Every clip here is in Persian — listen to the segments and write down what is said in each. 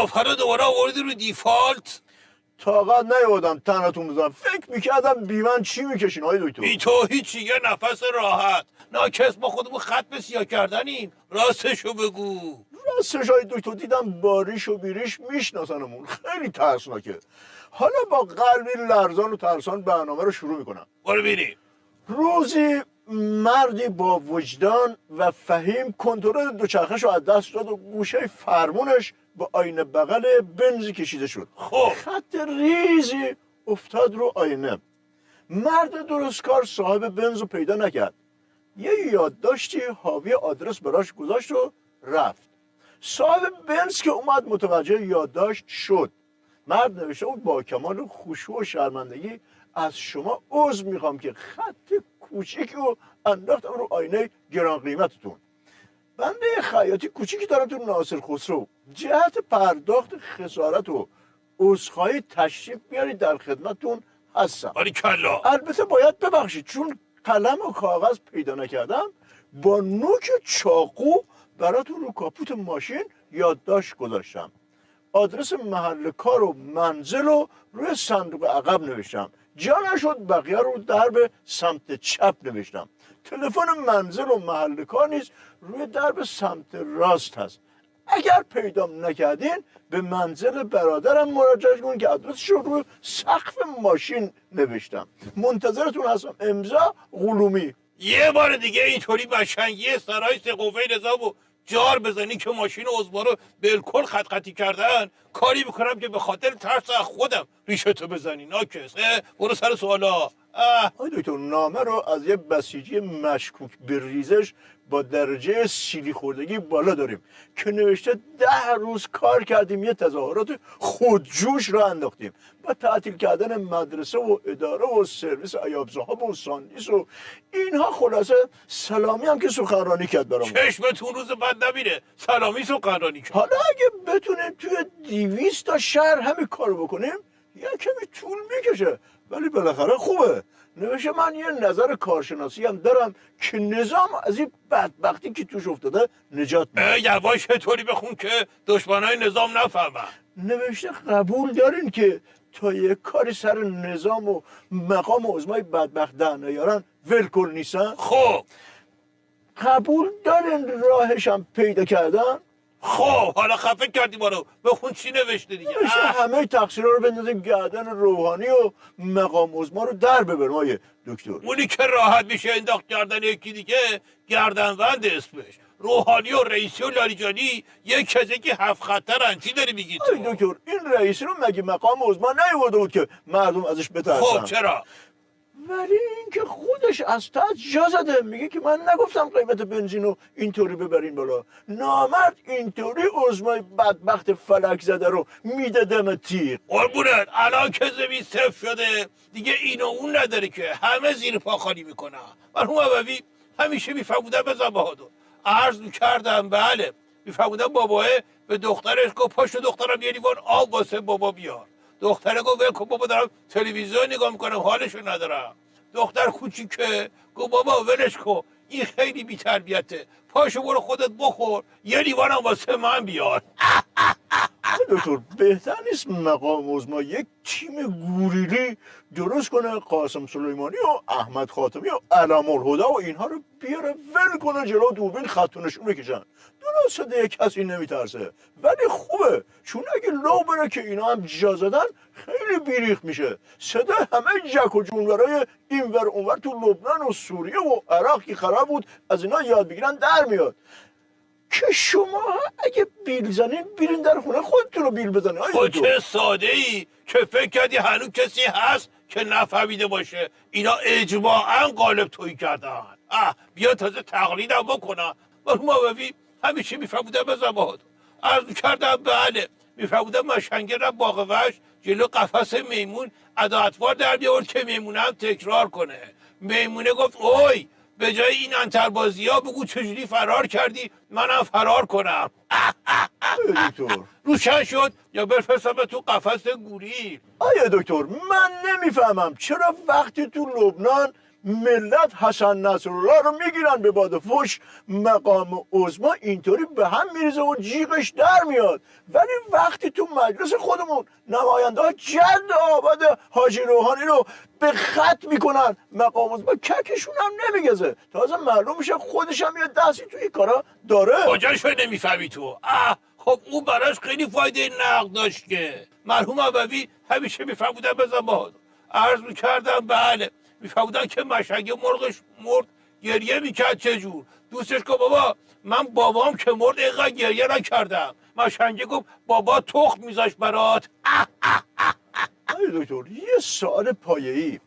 قیافه رو دوباره آوردی رو دیفالت. طاقت نیاوردم تنتون بزنم. فکر میکردم بی من چی میکشین های دکتر. بی تو هیچی، یه نفس راحت. ناکس ما خودمون ختم سیاه کردنیم. راستشو بگو. راستش های دکتر دیدم باریش و بیریش میشناسنمون. خیلی ترسناکه. حالا با قلبی لرزان و ترسان برنامه رو شروع میکنم. برو بینیم. روزی مردی با وجدان و فهیم کنترل دوچرخش رو از دست داد و گوشه فرمونش با آینه بغل بنزی کشیده شد. خب خط ریزی افتاد رو آینه. مرد درستکار صاحب بنز رو پیدا نکرد. یه یادداشتی حاوی آدرس براش گذاشت و رفت. صاحب بنز که اومد متوجه یادداشت شد. مرد نوشته بود با کمال خشوع و شرمندگی از شما عذر میخوام که خط کوچیکی رو انداختم رو آینه گران قیمتتون. بنده خیاطی کوچیکی دارم تو ناصر خسرو. جهت پرداخت خسارت و عذرخواهی تشریف بیارید در خدمتتون هستم. باریکلا. البته باید ببخشید چون قلم و کاغذ پیدا نکردم با نوک چاقو براتون رو کاپوت ماشین یادداشت گذاشتم. آدرس محل کار و منزل رو روی صندوق عقب نوشتم. جا نشد بقیه رو درب سمت چپ نوشتم. تلفن منزل و محل کار نیز روی درب سمت راست هست. اگر پیدام نکردین به منزل برادرم مراجعه کنید که آدرسش رو روی سقف ماشین نوشتم. منتظرتون هستم. امضا قلومی. یه بار دیگه اینطوری قشنگی سرای سقوفه نظام و جار بزنی که ماشین عزما رو بالکل خط خطی کردن، کاری میکنم که به خاطر ترس از خودم ریشتو بزنی. ناکس برو سر سوالا. آی دکتر نامه رو از یه بسیجی مشکوک به ریزش با درجه سیلی خوردگی بالا داریم که نوشته 10 روز کار کردیم یه تظاهرات خودجوش را انداختیم با تعطیل کردن مدرسه و اداره و سرویس عیاب صاحب و ساندیس و اینها. خلاصه سلامی هم که سخنرانی کرد برامون. چشمتون روز بد نمیره. سلامی سخنرانی کرد. حالا اگه بتونیم توی 200 تا شهر همین کارو بکنیم یه کمی طول میکشه ولی بالاخره خوبه. نوشته من یه نظر کارشناسی هم دارم که نظام از این بدبختی که توش افتاده نجات میده. یواش طوری بخون که دشمنای نظام نفهمن. نوشته قبول دارین که تا یه کاری سر نظام و مقام عظمای بدبخت در نیارن ولکن نیستن؟ خب قبول دارین راهش هم پیدا کردن؟ خب حالا خفه کردی ما رو. بخون چی نوشته دیگه. نوشته همه تقصیرها رو بندازیم گردن روحانی و مقام عظما رو در ببریم آیه دکتر. اونی که راحت میشه انداخت گردن یکی دیگه گردنبند اسمش. روحانی و رئیسی و لاریجانی یک کسی که 7 خطرن. چی داری میگی تو؟ آی دکتر این رئیسی رو مگه مقام عظما نیاورده بود که مردم ازش بترسن؟ خب چرا؟ ولی اینکه خودش از تحت جا زده میگه که من نگفتم قیمت بنزین رو اینطوری ببرین بالا. نامرد اینطوری عظمای بدبخت فلک زده رو میده دم تیغ. قربونت الان که زمین صفر شده دیگه این و اون نداره که همه زیر پا خالی میکنن. مرحوم عبوی همیشه میفهمودن به بهادر عرض میکردم بله میفهمودن باباه به دخترش گفت پاشو دخترم یه لیوان آب واسه بابا بیار. دختره گفت ول کن بابا دارم تلویزیون نگاه میکنم حالشو ندارم. دختر کوچیکه گفت بابا ولش کن این خیلی بی‌تربیته پاشو برو خودت بخور یه لیوانم واسه من بیار. دکتر بهتر نیست مقام عظما یک تیم گوریلی درست کنه قاسم سلیمانی و احمد خاتمی و علم الهدی و اینها رو بیاره ول کنه جلو دوربین خطونشون بکشن. درست شده کسی نمیترسه ولی خوبه چون اگه لو بره که اینا هم جا زدن خیلی بیریخ میشه. صدا همه جک و جونورای اینور اونور تو لبنان و سوریه و عراق که خراب بود از اینا یاد بگیرن در میاد که شما اگه بیل زنین بیرین در خونه خودتون رو بیل بزنین. تو چه ساده ای که فکر کردی هنوز کسی هست که نفهمیده باشه اینا اجماعا قالب تویی کردن. بیا تازه تقلیدم بکنم. مرحوم عبوی همیشه میفهمودن به بهادر عرض کردم بله میفهمودن مشنگه باغ وحش جلو قفس میمون ادا اطوار در بیاورد که میمونه هم تکرار کنه. میمونه گفت اوی به جای این انتربازی ها بگو چجوری فرار کردی منم فرار کنم. دکتر روشن شد یا بفرستم تو قفس گوریل. آیا دکتر من نمیفهمم چرا وقتی تو لبنان ملت حسن نصرالله رو میگیرن به باد فوش، مقام عظما اینطوری به هم میریزه و جیغش در میاد. ولی وقتی تو مجلس خودمون نماینده ها جد آباد حاجی روحانی رو به خط میکنن، مقام عظما ککشون هم نمیگزه، تازه معلوم میشه خودش هم یه دستی توی کارا داره. کجاشو نمیفهمی تو؟ خب اون براش خیلی فایده نقد داشت که مرحوم ابوی همیشه میفرمودن بزن بهادر، عرض میکردم بله، میفرمودن که مشنگه مرغش مرد گریه میکرد چجور. دوستش گفت بابا من بابام که مرد اینقدر گریه نکردم. مشنگه گفت بابا تخم میذاش برات. آی دکتر یه سوال پایه‌ای،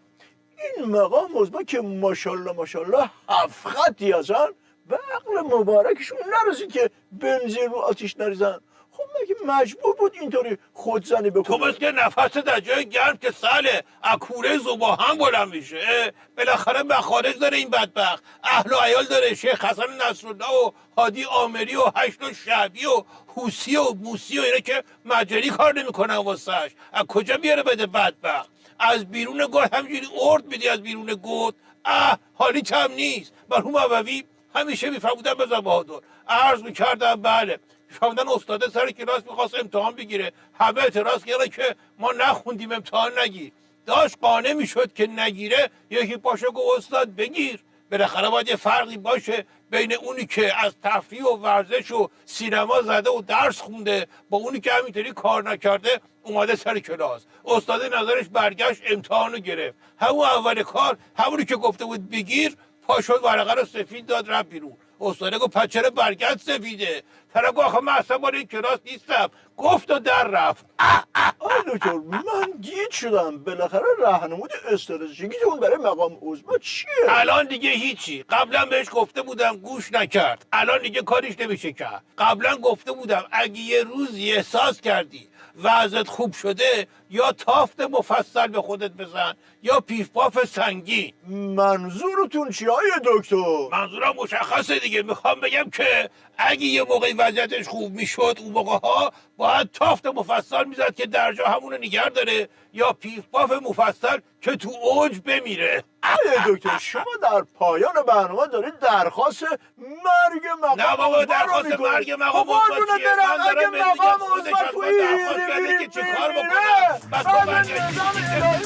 این مقام عظما که ماشاءالله ماشاءالله 7 خطی هستن، به عقل مبارکشون نرسید که بنزین رو آتیش نریزن؟ خب مگه مجبور بود اینطوری خودزنی تو بکنه؟ بس که نفس در جای گرم که ساله اکوره زبا هم بلند میشه. بالاخره مخارج داره این بدبخت، اهل و عیال داره، شیخ حسن نصرالله و هادی عامری و هشت و شعبی و حوسی و موسی و اینا که مجاری کار نمیکنن واسش. از کجا بیاره بده بدبخت؟ از بیرون گود همینجوری ارد میدی، از بیرون گود حالی کم نیست. مرحوم ابوی همیشه میفرمودن بزن بهادر، عرض میکردم بله، میفرمودن استاد سر کلاس میخواست امتحان بگیره، همه اعتراض کردن که ما نخوندیم امتحان نگیر. داشت قانع میشد که نگیره، یکی پاشو گفت استاد بگیر. بالاخره باید یه فرقی باشه بین اونی که از تفریح و ورزش و سینما زده و درس خونده با اونی که همینطوری کار نکرده اومده سر کلاس. استاد نظرش برگشت امتحانو گرفت، همون اول کار همونی که گفته بود بگیر پاشد ورقه رو سفید داد رفت بیرون. استاد گفت پس چرا برگشت سفیده؟ طرف گفت آخه من اصلا مال این کلاس نیستم، گفت و در رفت. آی دکتر من گیج شدم، بالاخره راهنمود استراتژیکتون برای مقام عظما چیه؟ الان دیگه هیچی. قبلا بهش گفته بودم گوش نکرد، الان دیگه کاریش نمیشه کرد. قبلا گفته بودم اگه یه روزی احساس کردی وضعت خوب شده یا تافت مفصل به خودت بزن یا پیف پاف سنگین. منظورتون چیه آی دکتر؟ منظورم مشخصه دیگه، میخوام بگم که اگه یه موقعی وضعیتش خوب میشد اون موقع ها باید تافت مفصل میزد که درجا همونو نگر داره یا پیف پاف مفصل که تو اوج بمیره. آی دکتر شما در پایان برنامه دارید درخواست مرگ مقام نه بابا عظما درخواست رو می‌کنید. مرگ مقام خب عظما قربونت چیه؟ برم، من اگه دارم بهت مقام میگم خودش عظما از توی من درخواست کرده که چی کار بکنم. بس تو برگردی الهی